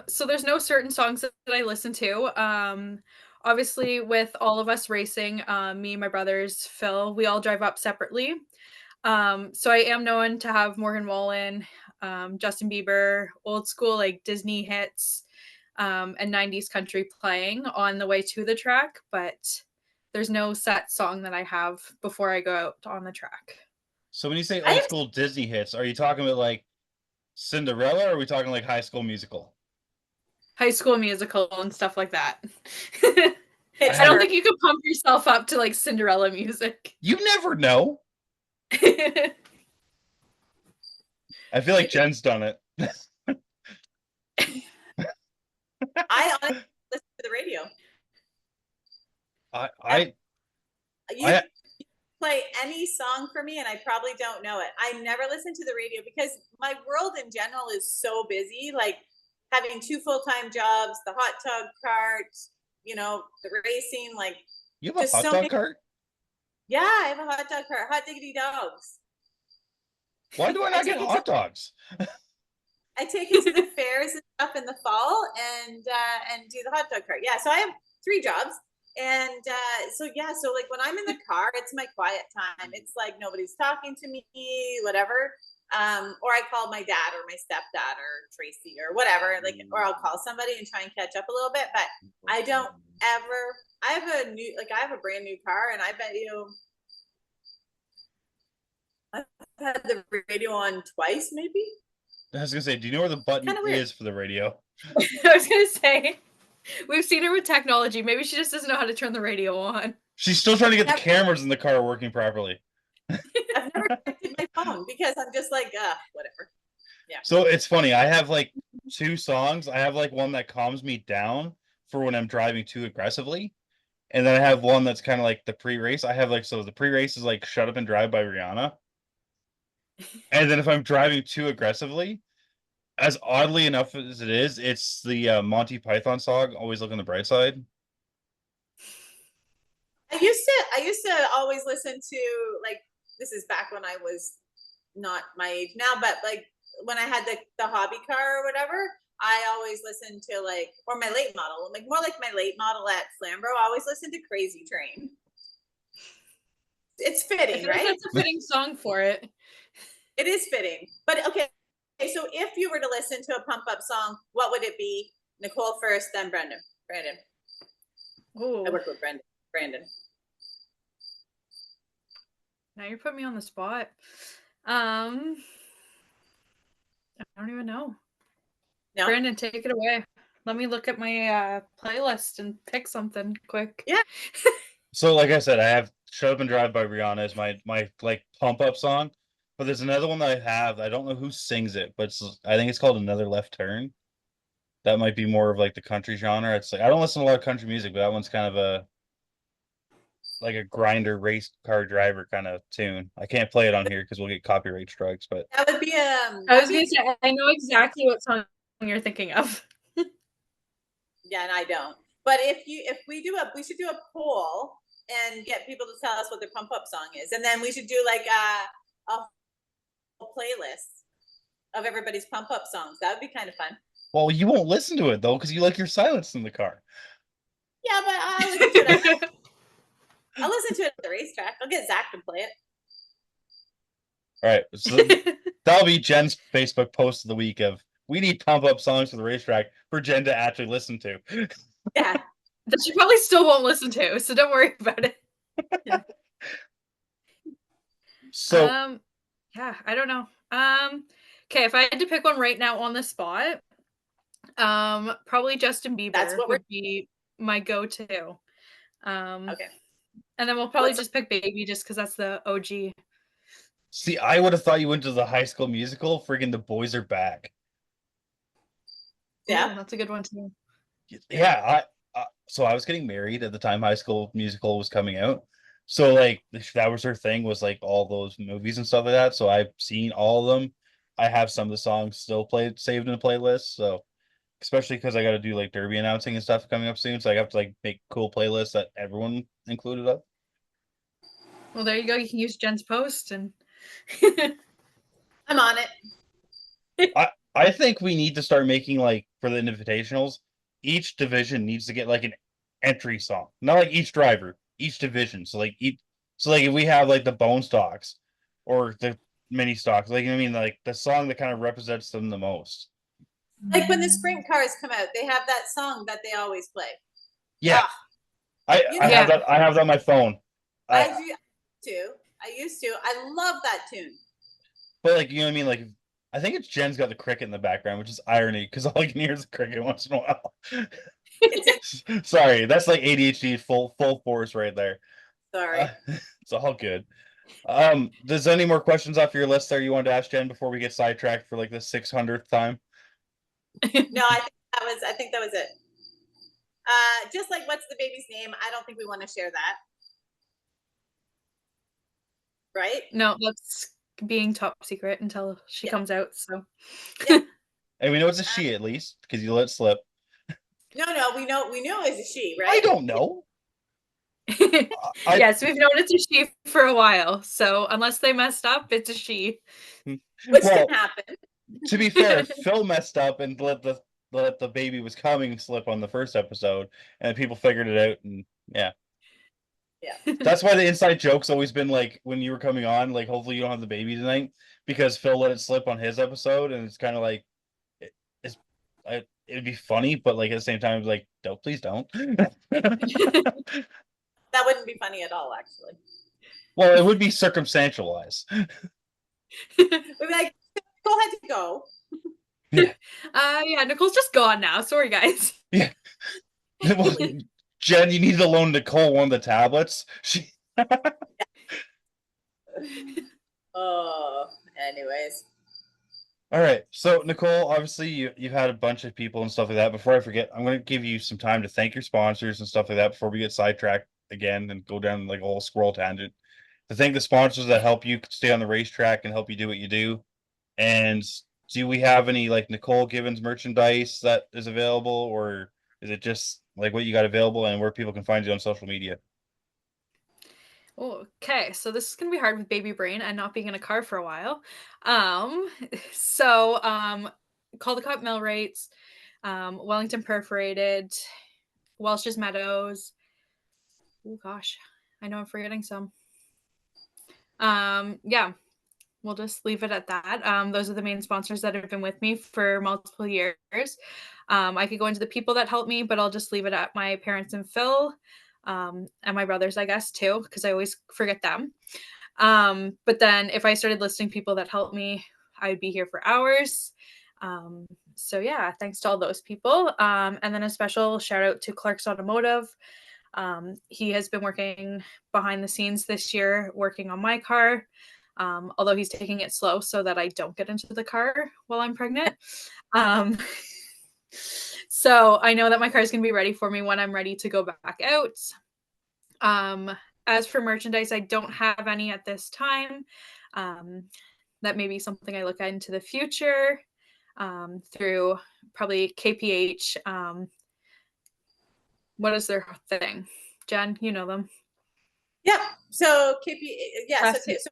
So there's no certain songs that I listen to. Obviously, with all of us racing, me, my brothers, Phil, we all drive up separately. So I am known to have Morgan Wallen, Justin Bieber, old school like Disney hits, and 90s country playing on the way to the track, but there's no set song that I have before I go out on the track. So when you say old school Disney hits, are you talking about like Cinderella, or are we talking like High School Musical? High School Musical and stuff like that. I don't think you can pump yourself up to like Cinderella music. You never know. I feel like Jen's done it. I honestly listen to the radio. You play any song for me and I probably don't know it. I never listen to the radio because my world in general is so busy. Like having 2 full-time jobs, the hot dog cart, you know, the racing, like You have a just hot so dog many- cart? Yeah, I have a hot dog cart, hot diggity dogs. Why do I not take get it hot dogs? I take it to the fairs and stuff in the fall and do the hot dog cart. Yeah, so I have 3 jobs. And so yeah, so like when I'm in the car, it's my quiet time. It's like nobody's talking to me, whatever. Or I call my dad or my stepdad or Tracy or whatever, like, or I'll call somebody and try and catch up a little bit. But I don't ever. I have a brand new car, and I bet you I've had the radio on twice, maybe. I was gonna say, do you know where the button Kinda weird. is for the radio? I was gonna say, we've seen her with technology. Maybe she just doesn't know how to turn the radio on. She's still trying to get the Yep. cameras in the car working properly. I've never connected my phone because I'm just like, whatever. So it's funny. I have like 2 songs. I have like one that calms me down for when I'm driving too aggressively. And then I have one that's kind of like the pre-race. I have like, so the pre-race is like Shut Up and Drive by Rihanna. And then if I'm driving too aggressively, as oddly enough as it is, it's the Monty Python song, Always Look on the Bright Side. I used to always listen to, like, this is back when I was not my age now, but like when I had the hobby car or whatever, I always listened to like, or my late model, like more like my late model at Flamborough, I always listened to Crazy Train. It's I fitting, feel like right? that's a fitting song for it. It is fitting. But okay, so if you were to listen to a pump up song, what would it be? Nicole first, then Brandon. Oh, I work with Brandon. now you're putting me on the spot. I don't even know. No? Brandon, take it away. Let me look at my playlist and pick something quick. Yeah. So like I said, I have Shut Up and Drive by Rihanna as my like pump up song. But there's another one that I have. I don't know who sings it, but I think it's called Another Left Turn. That might be more of like the country genre. It's like I don't listen to a lot of country music, but that one's kind of a like a grinder race car driver kind of tune. I can't play it on here because we'll get copyright strikes, but That would be I was gonna say, I know exactly what song you're thinking of. yeah, and I don't. But we should do a poll and get people to tell us what their pump up song is, and then we should do like a whole playlist of everybody's pump up songs. That would be kind of fun. well, you won't listen to it though because you like your silence in the car. Yeah, but I'll listen to it. I'll listen to it at the racetrack. I'll get Zach to play it. All right, so that'll be Jen's Facebook post of the week of we need pump up songs for the racetrack for Jen to actually listen to. Yeah. That she probably still won't listen to, so don't worry about it. So yeah, I don't know. Okay, if I had to pick one right now on the spot, probably Justin Bieber That's what would be my go-to. Okay. And then we'll probably What's- just pick Baby just because that's the OG. see, I would have thought you went to the High School Musical. Friggin' The Boys Are Back. Yeah. Ooh, that's a good one too. Yeah, so I was getting married at the time High School Musical was coming out. So like that was her thing, was like all those movies and stuff like that. So I've seen all of them. I have some of the songs still saved in the playlist. So especially because I got to do like derby announcing and stuff coming up soon. So I have to like make cool playlists that everyone included up. Well, there you go. You can use Jen's post and I'm on it. I think we need to start making like for the invitationals, each division needs to get like an entry song. Not like each driver, each division. So like if we have like the bone stocks or the mini stocks, like I mean like the song that kind of represents them the most. Like when the sprint cars come out, they have that song that they always play. Yeah. I Yeah. have that on my phone. I used to. I love that tune. But like, you know what I mean? Like, I think it's Jen's got the cricket in the background, which is irony because all you can hear is the cricket once in a while. Sorry, that's like ADHD full force right there. Sorry. It's all good. Does any more questions off your list there you wanted to ask Jen before we get sidetracked for like the 600th time? No, I think that was it. Just like what's the baby's name? I don't think we want to share that. Right? no, that's being top secret until she Yeah. comes out. So Yeah. And we know it's a she at least because you let it slip. No, we knew it was a she, I right? don't know. Yes, we've known it's a she for a while. So unless they messed up, it's a she. Which Well, can happen. to be fair, Phil messed up and let the baby was coming slip on the first episode, and people figured it out, and yeah. Yeah. That's why the inside joke's always been like when you were coming on, like hopefully you don't have the baby tonight because Phil let it slip on his episode, and it's kind of like it's it'd be funny, but like at the same time, it's like, no, please don't. That wouldn't be funny at all, actually. Well, it would be circumstantial wise. We'd be like, go ahead to go. Yeah, Nicole's just gone now. Sorry, guys. Yeah. Well, Jen, you need to loan Nicole one of the tablets. Anyways. All right. So, Nicole, obviously you've had a bunch of people and stuff like that. Before I forget, I'm going to give you some time to thank your sponsors and stuff like that before we get sidetracked again and go down like a whole squirrel tangent. To thank the sponsors that help you stay on the racetrack and help you do what you do. And do we have any like Nicole Givens merchandise that is available, or is it just like what you got available and where people can find you on social media? Okay, so this is gonna be hard with baby brain and not being in a car for a while. Um, so Caldecott Mill Rates, Wellington Perforated, Welsh's Meadows. Oh gosh, I know I'm forgetting some. Yeah, we'll just leave it at that. Those are the main sponsors that have been with me for multiple years. I could go into the people that helped me, but I'll just leave it at my parents and Phil, and my brothers, I guess, too, because I always forget them. But then if I started listing people that helped me, I'd be here for hours. So yeah, thanks to all those people. And then a special shout out to Clark's Automotive. He has been working behind the scenes this year, working on my car. Although he's taking it slow so that I don't get into the car while I'm pregnant. So I know that my car is going to be ready for me when I'm ready to go back out. As for merchandise, I don't have any at this time. That may be something I look at into the future through probably KPH. What is their thing? Jen, you know them. Yeah. So KP, yeah. Cassie, it's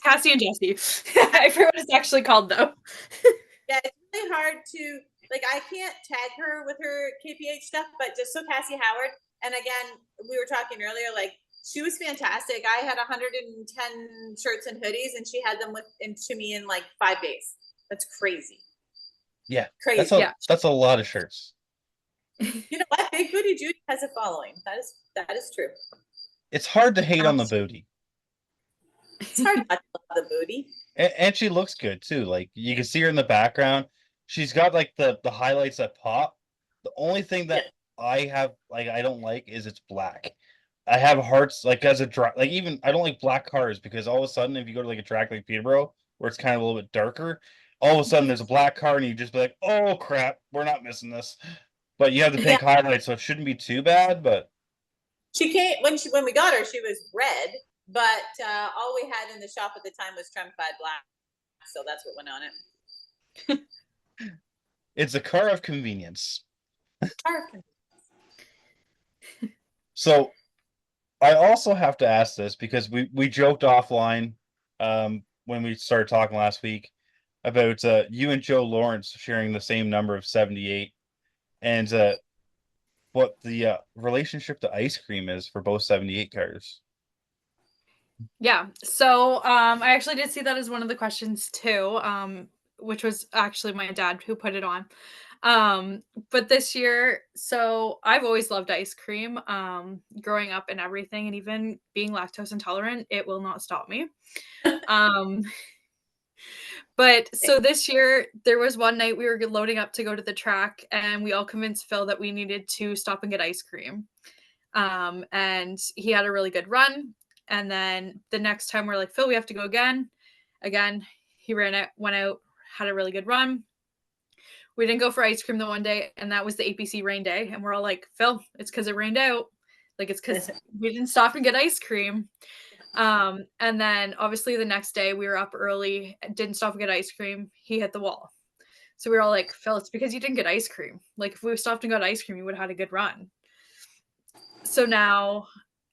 Cassie and Jesse. I forget what it's actually called though. Yeah, it's really hard to I can't tag her with her KPH stuff, but just so Cassie Howard. And again, we were talking earlier, she was fantastic. I had 110 shirts and hoodies, and she had them to me in 5 days. That's crazy. Yeah, crazy. That's a lot of shirts. You know what? Big Booty Judy has a following. That is true. It's hard to hate on the booty. It's hard not to love the booty. And she looks good too. Like you can see her in the background. She's got the highlights that pop. The only thing that I have I don't like is it's black. I have hearts as a even I don't like black cars because all of a sudden if you go to a track like Peterborough where it's kind of a little bit darker, all of a sudden there's a black car and you just be like, oh crap, we're not missing this. But you have the pink highlights, so it shouldn't be too bad. But she came when we got her, she was red, but all we had in the shop at the time was trim-clad black, so that's what went on it. It's a car of convenience. So I also have to ask this because we joked offline when we started talking last week about you and Joe Lawrence sharing the same number of 78 and what the relationship to ice cream is for both 78 cars. Yeah. So I actually did see that as one of the questions too, which was actually my dad who put it on. But this year, so I've always loved ice cream, growing up and everything, and even being lactose intolerant, it will not stop me. But so this year, there was one night we were loading up to go to the track, and we all convinced Phil that we needed to stop and get ice cream. And he had a really good run. And then the next time we're like, Phil, we have to go again. Again, he went out, had a really good run. We didn't go for ice cream the one day, and that was the APC rain day. And we're all like, Phil, it's because it rained out. It's because we didn't stop and get ice cream. And then obviously the next day we were up early, didn't stop and get ice cream. He hit the wall. So we were all like, Phil, it's because you didn't get ice cream. Like if we stopped and got ice cream, you would have had a good run. So now,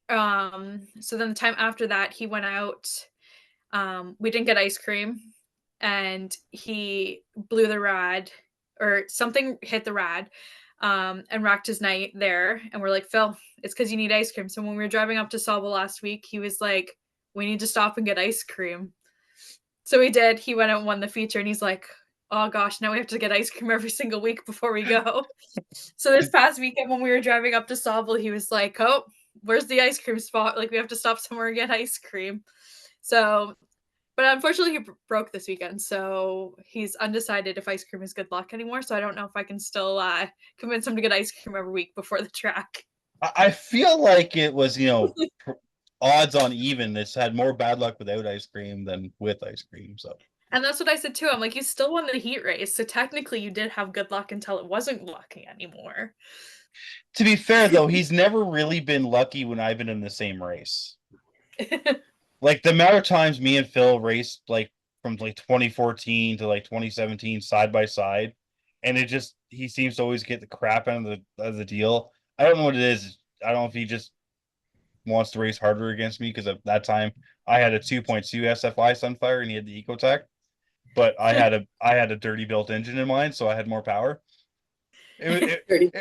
so then the time after that, he went out. We didn't get ice cream, and he blew the rad, or something hit the rad, and racked his night there. And we're like, Phil, it's because you need ice cream. So when we were driving up to Sauble last week, he was like, we need to stop and get ice cream. So we did. He went out and won the feature, and he's like, oh gosh, now we have to get ice cream every single week before we go. So this past weekend when we were driving up to Sauble, he was like, oh, where's the ice cream spot? Like we have to stop somewhere and get ice cream. So, but unfortunately he broke this weekend, so he's undecided if ice cream is good luck anymore. So I don't know if I can still convince him to get ice cream every week before the track. I feel like it was, odds on even. This had more bad luck without ice cream than with ice cream. So, and that's what I said too. I'm like, you still won the heat race, so technically you did have good luck until it wasn't lucky anymore. To be fair, though, he's never really been lucky when I've been in the same race. Like the amount of times me and Phil raced, like from like 2014 to like 2017 side by side, and he seems to always get the crap out of the deal. I don't know what it is. I don't know if he just wants to race harder against me, because at that time I had a 2.2 SFI Sunfire and he had the Ecotech, but I had a dirty built engine in mine, so I had more power. It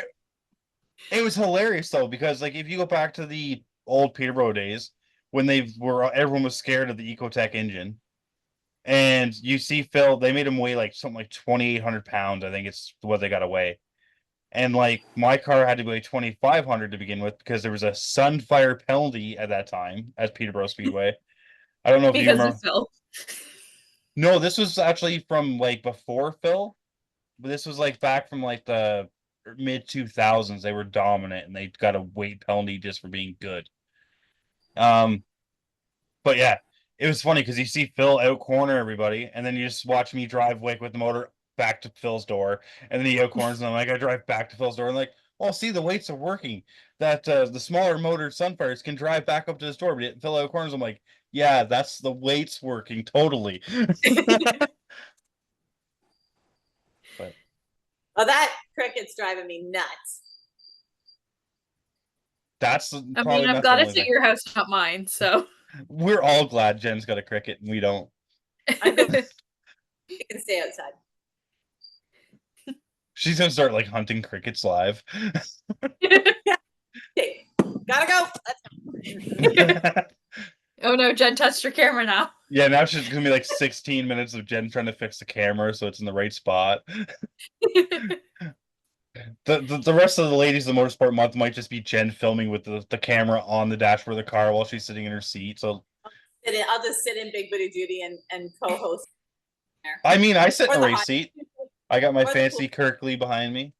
was hilarious though, because like if you go back to the old Peterborough days when everyone was scared of the Ecotech engine, and you see Phil, they made him weigh like something like 2,800 pounds. I think it's what they got to weigh. And like my car had to weigh 2,500 to begin with, because there was a Sunfire penalty at that time at Peterborough Speedway. I don't know if you remember. Of Phil. No, this was actually from like before Phil, but this was like back from like the mid 2000s. They were dominant and they got a weight penalty just for being good. But yeah, it was funny because you see Phil out corner everybody, and then you just watch me drive like with the motor back to Phil's door, and then he out corners, and I'm like, I drive back to Phil's door, and like, oh, see, the weights are working. That the smaller motor Sunfires can drive back up to his door, but Phil out corners, I'm like, yeah, that's the weights working totally. But Oh, that cricket's driving me nuts. that's I mean, I'm glad it's at your house, not mine. So we're all glad Jen's got a cricket and we don't. I'm good. You can stay outside. She's gonna start like hunting crickets live. Okay, gotta go. Oh no, Jen touched her camera now. Yeah, now she's gonna be like 16 minutes of Jen trying to fix the camera so it's in the right spot. The rest of the ladies of the motorsport month might just be Jen filming with the camera on the dashboard of the car while she's sitting in her seat. So I'll just sit in Big Booty Duty and co-host. I mean, I sit in Or the the race seat. I got my Or the fancy Kirkley behind me.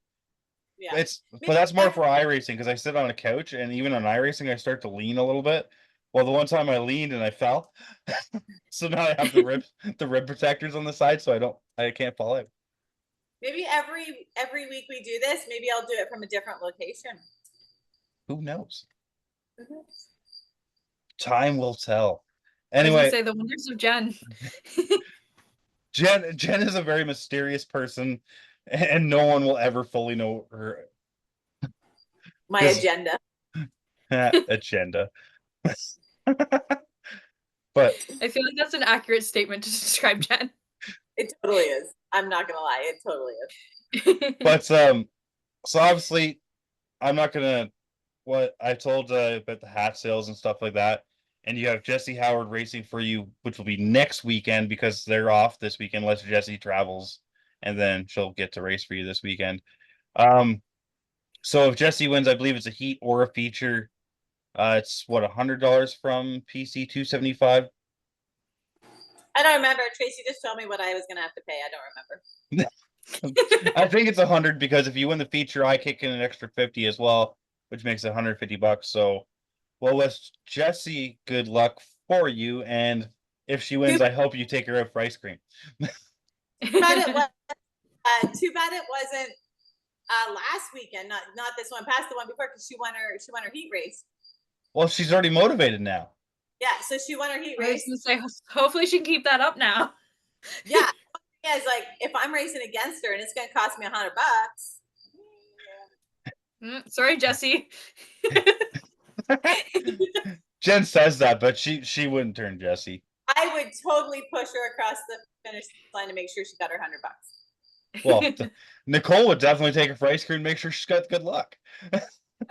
Yeah. But that's more for iRacing, because I sit on a couch, and even on iRacing I start to lean a little bit. Well, the one time I leaned and I fell. So now I have the rib protectors on the side, so I can't fall out. Maybe every week we do this, maybe I'll do it from a different location. Who knows? Mm-hmm. Time will tell. I was Anyway, gonna say the wonders of Jen. Jen is a very mysterious person, and no one will ever fully know her My agenda. agenda. But I feel like that's an accurate statement to describe Jen. It totally is. I'm not gonna lie, it totally is. But so obviously I'm not gonna what I told about the hat sales and stuff like that, and you have Jesse Howard racing for you, which will be next weekend because they're off this weekend unless Jesse travels, and then she'll get to race for you this weekend. So if Jesse wins, I believe it's a heat or a feature. It's what, $100 from PC 275. I don't remember. Tracy just told me what I was gonna have to pay. I don't remember. I think it's 100 because if you win the feature, I kick in an extra 50 as well, which makes it $150. So, well, with Jesse, good luck for you, and if she wins, I hope you take her out for ice cream. Too bad it wasn't last weekend, not this one, past the one before, because she won her heat race. Well, she's already motivated now. Yeah, so she won her heat I was race. gonna say, hopefully she can keep that up now. Yeah, Yeah, it's like if I'm racing against her and it's going to cost me $100. Sorry, Jesse. Jen says that, but she wouldn't turn Jesse. I would totally push her across the finish line to make sure she got her $100. Well, Nicole would definitely take her for ice cream and make sure she's got good luck. I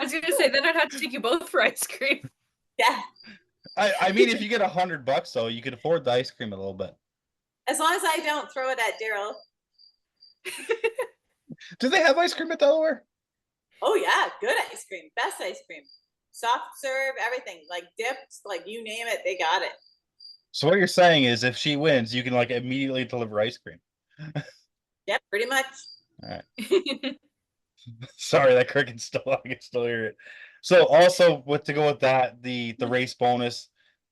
was gonna say then I'd have to take you both for ice cream. Yeah. I mean, if you get $100 though, you could afford the ice cream a little bit. As long as I don't throw it at Daryl. Do they have ice cream at Delaware? Oh yeah, good ice cream, best ice cream, soft serve, everything, like dipped, like you name it, they got it. So what you're saying is, if she wins, you can like immediately deliver ice cream. Yep, pretty much. All right. Sorry, that cricket still, I can still hear it. So also, with to go with that, the race bonus,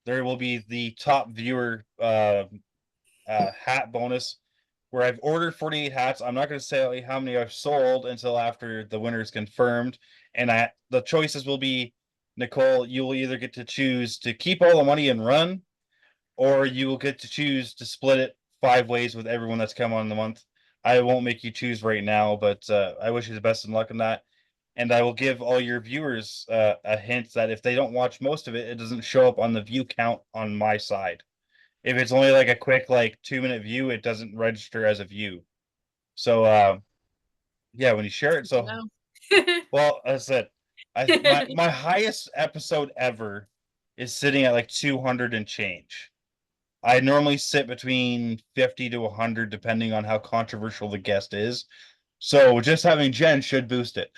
there will be the top viewer hat bonus, where I've ordered 48 hats. I'm not going to say how many I've sold until after the winner is confirmed, and the choices will be, Nicole, you will either get to choose to keep all the money and run, or you will get to choose to split it 5 ways with everyone that's come on the month. I won't make you choose right now, but I wish you the best of luck on that. And I will give all your viewers a hint that if they don't watch most of it, it doesn't show up on the view count on my side. If it's only like a quick, like 2-minute view, it doesn't register as a view. So, yeah, when you share it, so well, as I said, my highest episode ever is sitting at like 200 and change. I normally sit between 50 to 100, depending on how controversial the guest is. So just having Jen should boost it.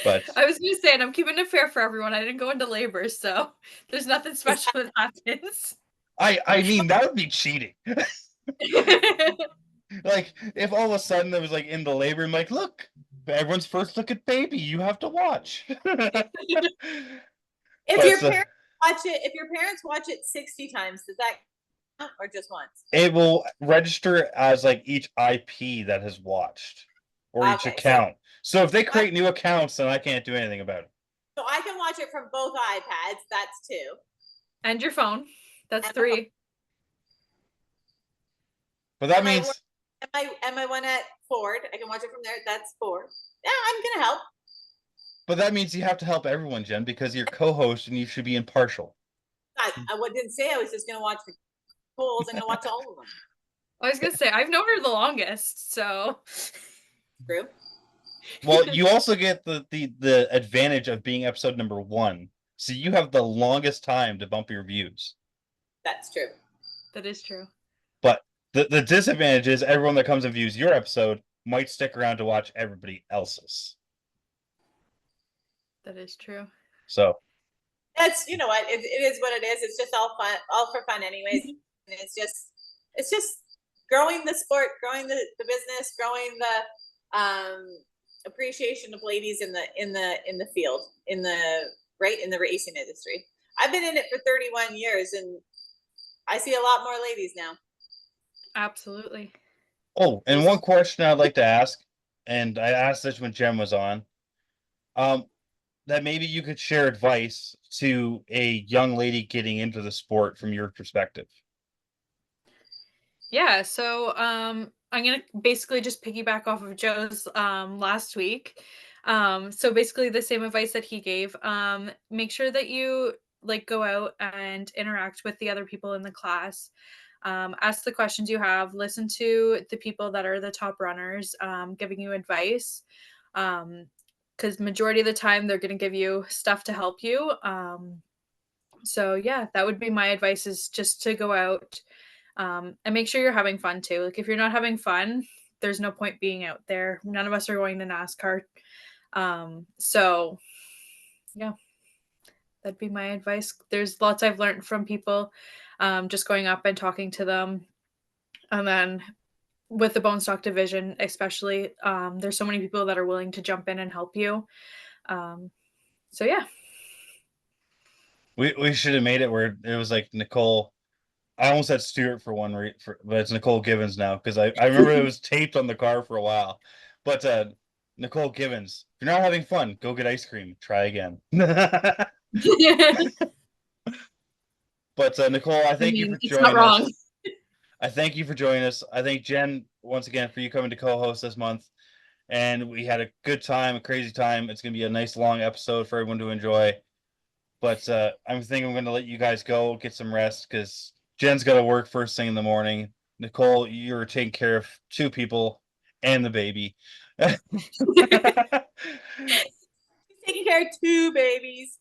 But I was gonna say, and I'm keeping it fair for everyone. I didn't go into labor, so there's nothing special that happens. I mean, that would be cheating. Like, if all of a sudden there was like in the labor, I'm like, look, everyone's first look at baby, you have to watch. If your parents watch it 60 times, does that count or just once? It will register as like each IP that has watched, or each account. So if they create new accounts, then I can't do anything about it. So I can watch it from both iPads. That's 2. And your phone. That's 3. But that means my one at Ford, I can watch it from there. That's 4. Yeah, I'm gonna help. But that means you have to help everyone, Jen, because you're co-host and you should be impartial. I didn't say I was just gonna watch the polls. I'm gonna watch all of them. I was gonna say I've known her the longest, so True. Well, you also get the advantage of being episode number 1, so you have the longest time to bump your views. That's true. That is true. But the disadvantage is everyone that comes and views your episode might stick around to watch everybody else's. That is true. So that's, you know what, it is what it is. It's just all fun, all for fun anyways. And it's just growing the sport, growing the business, growing the appreciation of ladies in the field, in the racing industry. I've been in it for 31 years and I see a lot more ladies now. Absolutely. Oh, and one question I'd like to ask, and I asked this when Jen was on, that maybe you could share advice to a young lady getting into the sport from your perspective. Yeah, so I'm gonna basically just piggyback off of Joe's last week. So basically the same advice that he gave. Make sure that you like go out and interact with the other people in the class. Ask the questions you have, listen to the people that are the top runners giving you advice. Because majority of the time they're going to give you stuff to help you. So yeah, that would be my advice, is just to go out and make sure you're having fun too. Like if you're not having fun, there's no point being out there. None of us are going to NASCAR. So yeah, that'd be my advice. There's lots I've learned from people, just going up and talking to them. And then with the bone stock division, especially, there's so many people that are willing to jump in and help you. So yeah. We should have made it where it was like Nicole. I almost said Stewart for one, but it's Nicole Givens now, because I remember it was taped on the car for a while. But Nicole Givens, if you're not having fun, go get ice cream. Try again. But Nicole, I thank you for joining us. I thank you for joining us. I thank Jen once again for you coming to co-host this month. And we had a good time, a crazy time. It's going to be a nice long episode for everyone to enjoy. But I'm thinking I'm going to let you guys go get some rest because Jen's got to work first thing in the morning. Nicole, you're taking care of 2 people and the baby. Taking care of 2 babies.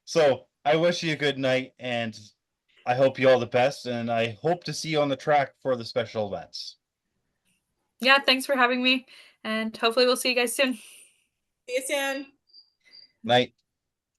So I wish you a good night and I hope you all the best. And I hope to see you on the track for the special events. Yeah, thanks for having me, and hopefully we'll see you guys soon. See you soon. Night.